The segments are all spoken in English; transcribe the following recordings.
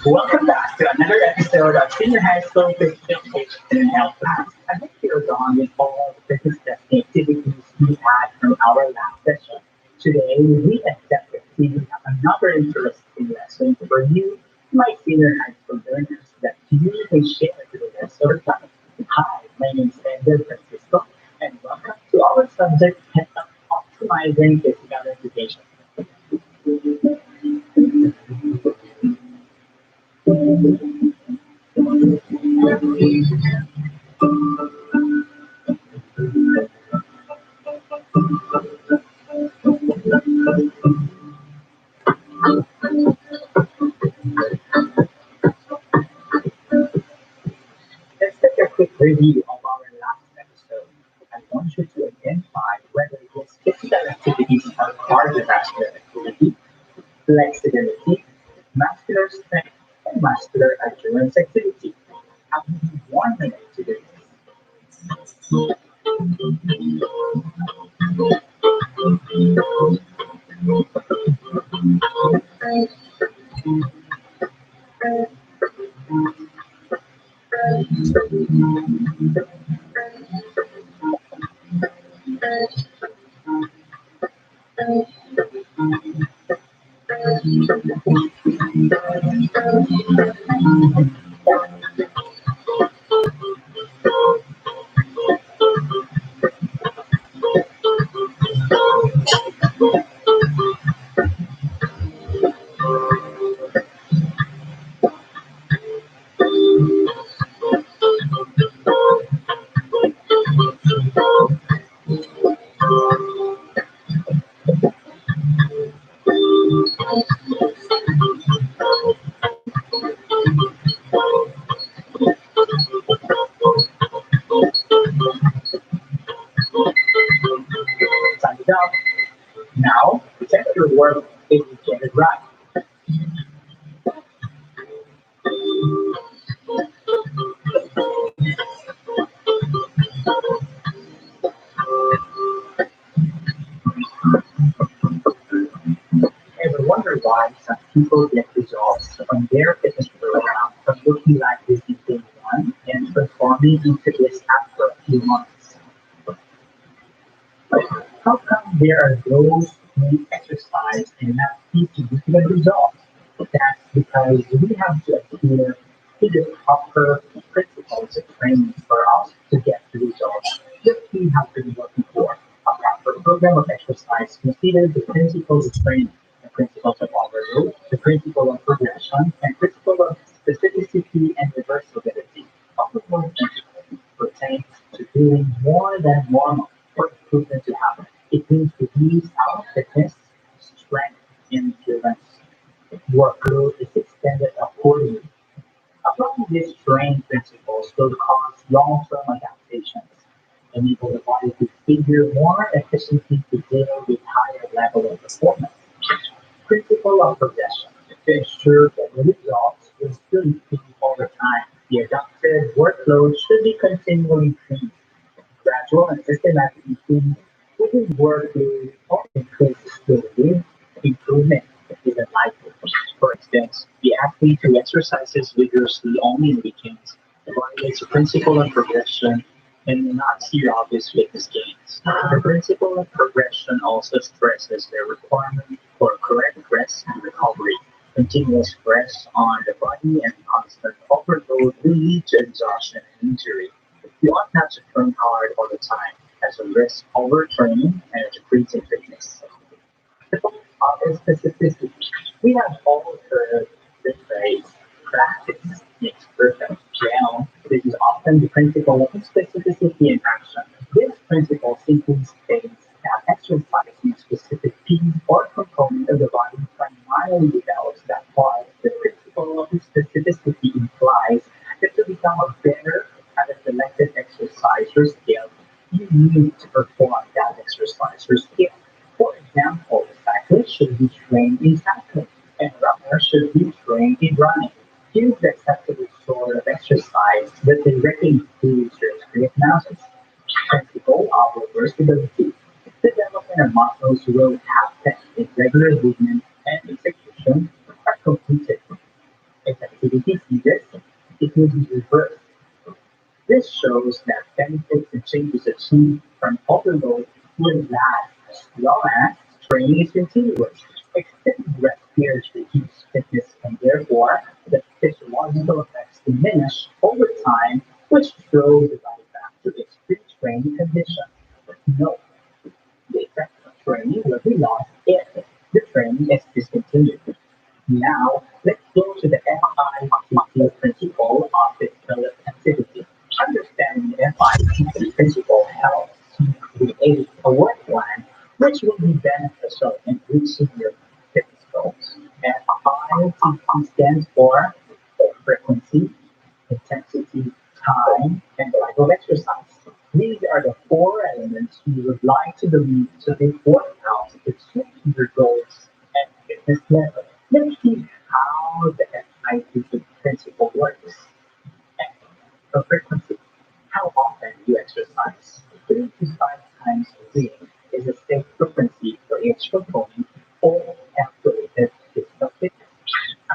Welcome back to another episode of Senior High School Physical Education Health Class. I hope you're done with all the disgusting activities we had from our last session. Today, we accept receiving another interesting lesson for you, my senior high school learners, that you may share to the rest of the class. Hi, my name is Ender Francisco, and welcome to our subject, Optimizing Physical Education. Let's take a quick review of our last episode. I want you to identify whether these physical activities are cardiovascular activity, flexibility, muscular strength, and muscular endurance activity. I'll give you 1 minute to do this. Time is up. Now, check your work if you get it right. Ever wonder why some people get results on their fitness program from looking like this in day one and performing into this after a few months? How come there are those need exercise and not see significant results. That's because we have to adhere to the proper principles of training for us to get the results that we have been looking for. A proper program of exercise considers the principles of training, the principles of overload, the principle of progression, and principle of specificity and reversibility. Overload pertains to doing more than normal for improvement to happen. It means to use our fitness, strength, and endurance. Workload is extended accordingly. Applying these training principles will cause long-term adaptations, enable the body to figure more efficiently to deal with higher level of performance. Principle of progression to ensure that the results will still improve over time. The adopted workload should be continually increased. Gradual and systematic improvement within workload only increases stability, improvement is unlikely. For instance, the athlete who exercises vigorously only in weekends violates the principle of progression and will not see obvious fitness gains. The principle of progression also stresses the requirement for correct rest and recovery. Continuous stress on the body and constant overload will lead to exhaustion and injury. You ought not to train hard all the time, as a risk overtraining and a decrease in fitness. The point of specificity. We have all heard the phrase practice makes perfect. Well, this is often the principle of specificity in action. This principle simply states that exercising a specific piece or component of the body primarily develops that part. The principle of specificity implies that to become a better at a selected exercise or skill, you need to perform that exercise or skill. For example, cyclists should be trained in cycling, and runners should be trained in running. Here's the acceptable sort of exercise that directly improves your skill muscles. Principle of reversibility. Development of muscles will happen if regular movement and execution are completed. If activity ceases, it will be reversed. This shows that benefits and changes achieved from overload will last as long as training is continuous. Extended rest periods reduce fitness and therefore the physiological effects diminish over time, which throws the body back to its pre-training condition. Note, the effect of training will be lost if the training is discontinued. Now, let's go to the FITT principle of physical activity. Understanding the FITT principle helps you create a work plan which will be beneficial in reaching your fitness goals. FITT stands for frequency, intensity, time, and type of exercise. These are the four elements you would like to believe to be workouts to achieve your goals and fitness level. Let's see how the FITT principle works. For frequency, how often you exercise. 3 to 5 times a week is a safe frequency for each component or calculated physical fitness.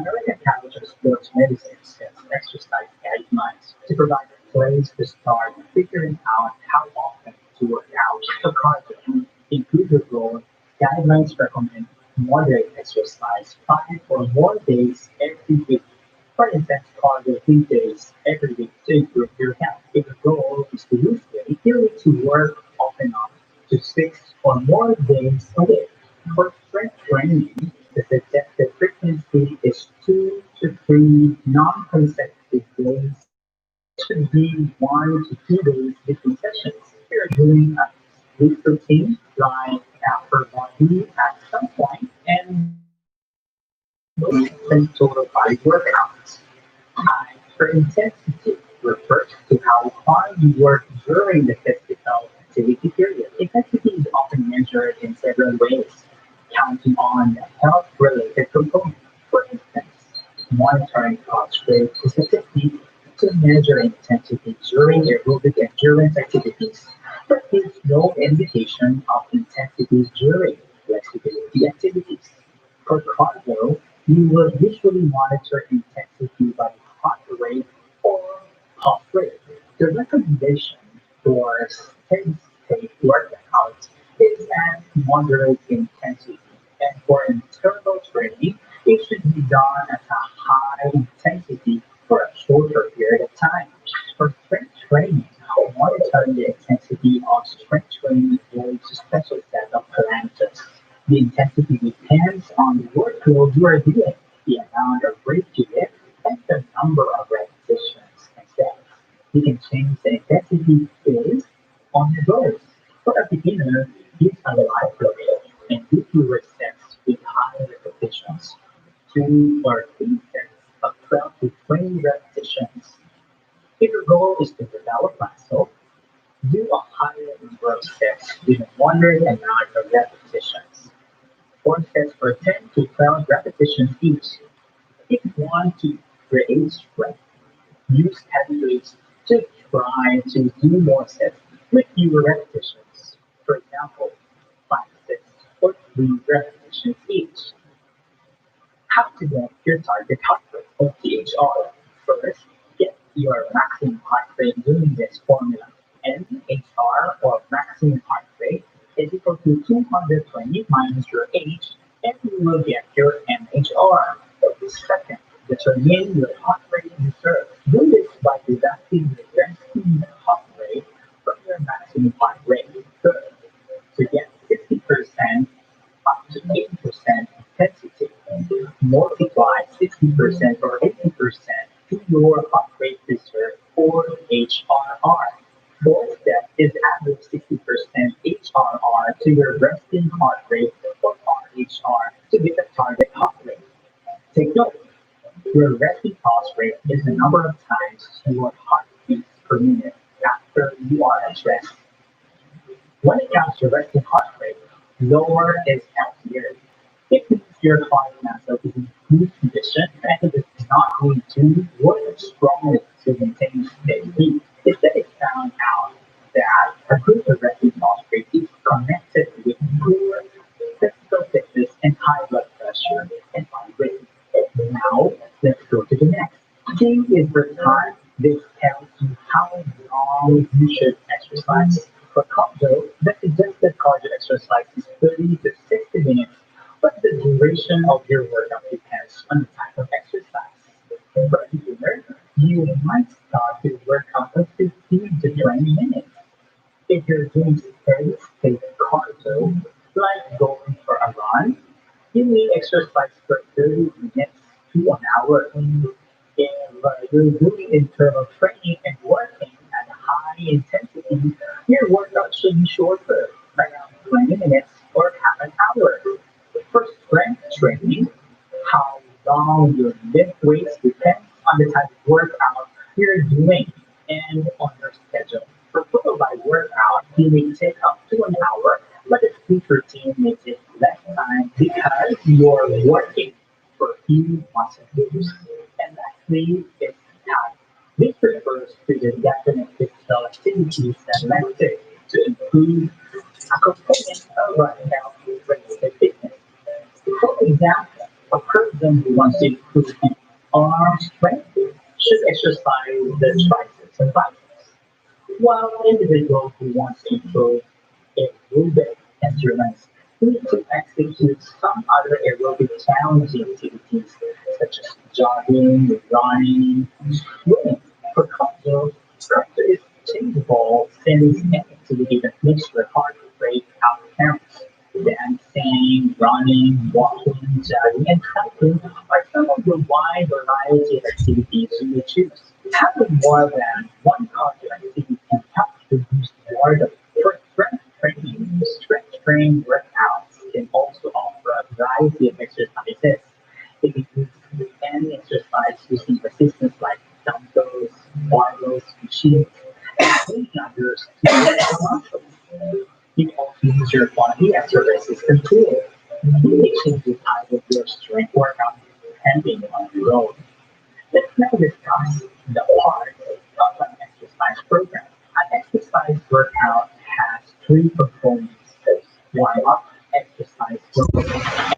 American College of Sports Medicine sets exercise guidelines to provide a place to start figuring out how often to work out. For cardio, include your goal. Guidelines recommend moderate exercise 5 or more days every week. For instance, cardio 3 days every week to improve your health. If the goal is to lose weight, you need to work off and on to 6 or more days a week. For strength training, the suggested frequency is 2 to 3 non-consecutive days. It should be 1 to 2 days between sessions. If you're doing a sleep routine, like upper body at some point, and most and total body workouts. Hyperintensity refers to how hard you work during the physical activity period. Intensity is often measured in several ways, counting on the health-related component. For instance, monitoring heart rate is a technique to measure intensity during aerobic endurance activities, but gives no indication of intensity during flexibility activities. For cardio, you will usually monitor intensity by heart rate or pulse rate. The recommendation for steady state workouts is at moderate intensity. And for interval training, it should be done at a high intensity for a shorter period of time. For strength training, monitoring the intensity of strength training involves a special set of parameters. The intensity depends on the workload you are doing, the amount of weight you lift, and the number of repetitions and sets. You can change the intensity based on your goals. For a beginner, use a light load and do fewer sets with higher repetitions. 2 or 3 sets of 12 to 20 repetitions. If your goal is to develop muscle, do a higher number of steps with a moderate amount of repetitions. 4 sets for 10 to 12 repetitions each. If you want to create strength, use heavy weights to try to do more sets with fewer repetitions. For example, 5 sets or 3 repetitions each. How to get your target heart rate or THR. First, get your maximum heart rate using this formula. MHR or maximum heart rate is equal to 220 minus your age and you will get your MHR. Second, determine your heart rate reserve. Do this by deducting the resting heart rate from your maximum heart rate. Third, to get 60% up to 80% intensity. Multiply 60% or 80% to your heart rate reserve or HRR. Fourth step is average 60% HRR to your resting heart rate or RHR to get the target heart rate. Take note, your resting pulse rate is the number of times your heart beats per minute after you are at rest. When it comes to resting heart rate, lower is healthier. It means your heart muscle is in good condition and it is not going to work strongly to maintain steady beat. Studies found out that a good resting heart rate is connected with poor physical fitness and high blood pressure and body weight. Now, let's go to the next. T is for time. This tells you how long you should exercise. For cardio, the suggested cardio exercise is 30 to 60 minutes, but the duration of your workout depends on the type of exercise. For a beginner, you might start your workout at 15 to 20 minutes. If you're doing steady state cardio, like going for a run, you may exercise for 30 minutes to 1 hour. If you're doing internal training and working at a high intensity, your workout should be shorter, around 20 minutes or half an hour. For strength training, how long you lift weights depends on the type of workout you're doing and on your schedule. For total body workout, you may take up to an hour, but a sleep routine may take less time because you're working for a few muscle groups. And lastly, is time. This refers to the definite physical activities that let's take to improve a component of our health related fitness. For example, a person who wants to improve arm strength should exercise the triceps and biceps, while individuals who want to improve aerobic endurance need to execute some other aerobic challenging activities such as jogging, running, swimming. For cardio, structure is changeable since any activity that makes your heart rate out counts. Dancing, running, walking, jogging, and cycling are some of the wide variety of activities you may choose. Having more than one cardio activity helps reduce boredom. For strength training workouts can also offer a variety of exercises. It includes any exercise using resistance like dumbbells, barbells, machines, and many others to build muscles. You can also use your body as a resistance tool. You may change the type of your strength workout depending on your role. Let's now discuss the parts of an exercise program. An exercise workout has three components: warm up, exercise load,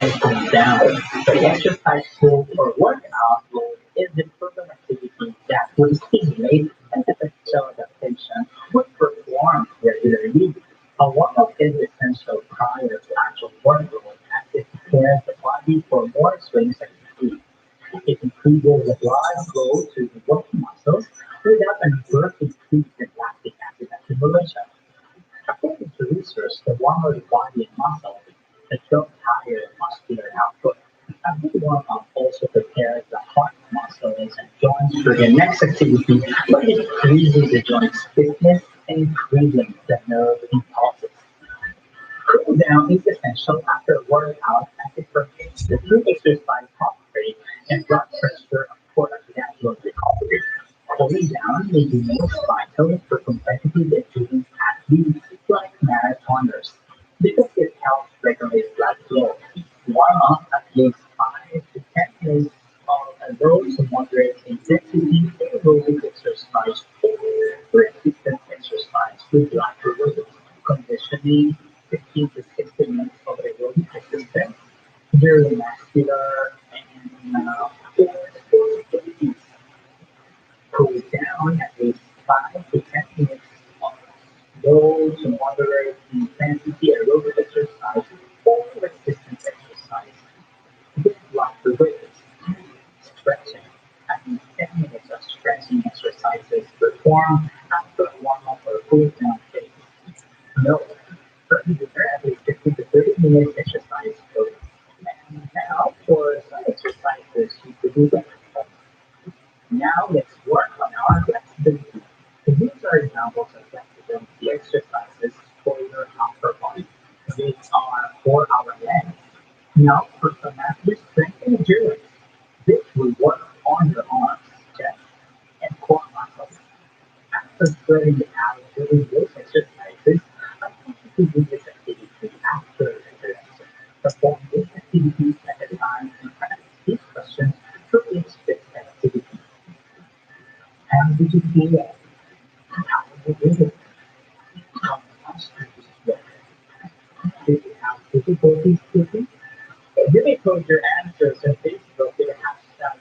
and cool down. The exercise goal for workout load is the program activity that will stimulate and potential adaptation when performed regularly. A warm up is essential prior to essential workload as it prepares the body for more strenuous activity. It increases the blood flow to the working muscles without an abrupt increase in lactic acid accumulation. According to research, the warmer the body and muscle, the higher muscular output. A good warm-up also prepares the heart muscles and joints for the next activity, but it increases the joint stiffness and increasing the nerve impulses. Cool down is essential after a workout as it permits the true exercise heart rate and blood pressure for a gradual recovery. Cooling down may be most vital for competitive endurance athletes like marathoners because it helps regulate blood flow. Warm up at least 5 to 10 minutes of a low to moderate intensity aerobic exercise or resistance exercise with lighter weights. Conditioning 15 to 60 minutes of aerobic resistance, neuromuscular, and sports activities. Cool down at least 5 to 10 minutes of low to moderate intensity aerobic exercise or resistance exercise with lighter weights. Stretching. At least 10 minutes of stretching exercises performed after a warm-up or cool down phase. No, prepare at least 15 to 30 minutes exercise per week. And now for some exercises you could do at home. Now let's work on our flexibility. These are examples of flexibility exercises for your upper body. These are for our legs. Now for some muscular strength and endurance. This will work on your arms, chest, and core muscles. After spreading out during those exercises, I want you to do this activity after exercise. Perform these activities at a time and practice these questions for each fixed activity. How did you feel it? How did you do it? How much did you sweat? Did you have difficulties sleeping? You may post your answers on Facebook with the hashtag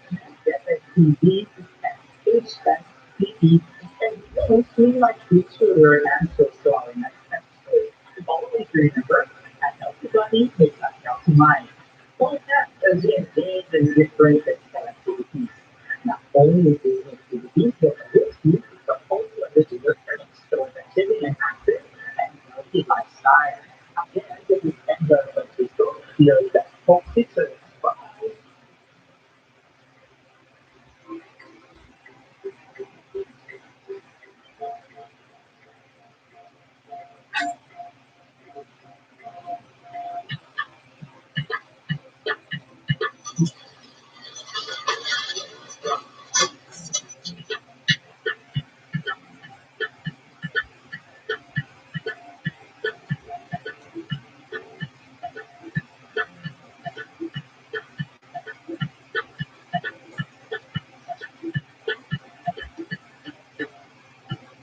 DepedTV and HTV and mostly like feature your answers to our next episode. Always remember, a healthy body makes a healthy mind. Point that as you engage in different physical activities. Not only doing activities that lift you, but also living your parents so achieving an active and healthy lifestyle. Again, this is Edgar Francisco, here that focuses